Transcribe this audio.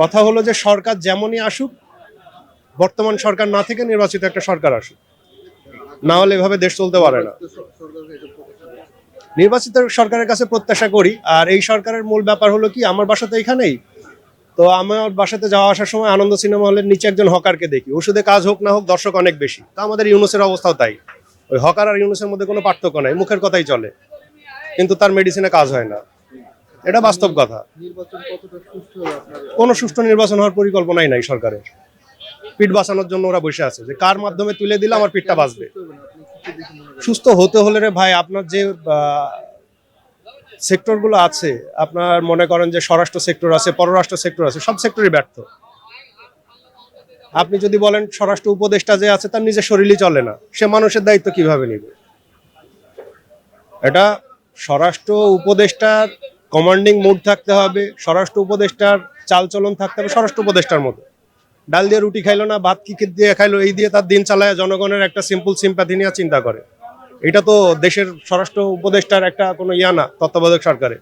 কথা হলো যে সরকার যেমনই আসুক, বর্তমান সরকার না থেকে নির্বাচিত একটা সরকার আসুক, না হলে এভাবে দেশ চলতে পারে না। নির্বাচিত সরকারের কাছে প্রত্যাশা করি। আর এই সরকারের মূল ব্যাপার হলো কি, আমার বাসা তো এখানেই, তো আমার বাসাতে যাওয়া আসার সময় আনন্দ সিনেমা হলের নিচে একজন হকারকে দেখি। ওষুধে কাজ হোক না হোক, দর্শক অনেক বেশি। তো আমাদের ইউনুসের অবস্থাও তাই। ওই হকার আর ইউনুসের মধ্যে কোনো পার্থক্য নাই, মুখের কথাই চলে, কিন্তু তার মেডিসিনে কাজ হয় না। এটা বাস্তব কথা। কোনো সুষ্ঠু নির্বাচন হওয়ার পরিকল্পনাই নাই সরকারের। পিঠ বাঁচানোর জন্য ওরা বসে আছে যে কার মাধ্যমে তুলে দিলে আমার পিঠটা বাঁচবে। সুস্থ হতে হলে রে ভাই, আপনার যে সেক্টরগুলো আছে, আপনার মনে করেন যে স্বরাষ্ট্র সেক্টর আছে, পররাষ্ট্র সেক্টর আছে, সব সেক্টরই ব্যর্থ। আপনি যদি বলেন স্বরাষ্ট্র উপদেষ্টা যে আছে তার নিজের শরীরই চলে না, সে মানুষের দায়িত্ব কিভাবে নিবে? এটা স্বরাষ্ট্র উপদেষ্টার কমান্ডিং মুড থাকতে হবে, স্বরাষ্ট্র উপদেষ্টার চালচলন থাকতে হবে স্বরাষ্ট্র উপদেষ্টার মতো। ডাল দিয়ে রুটি খাইলো না, ভাত কি দিয়ে খাইলো, এই দিয়ে তার দিন চালায় জনগণের একটা সিম্পল সিম্প্যাথি নিয়ে চিন্তা করে। এটা তো দেশের স্বরাষ্ট্র উপদেষ্টার একটা কোনো ইয়া না তত্ত্বাবধায়ক সরকারে।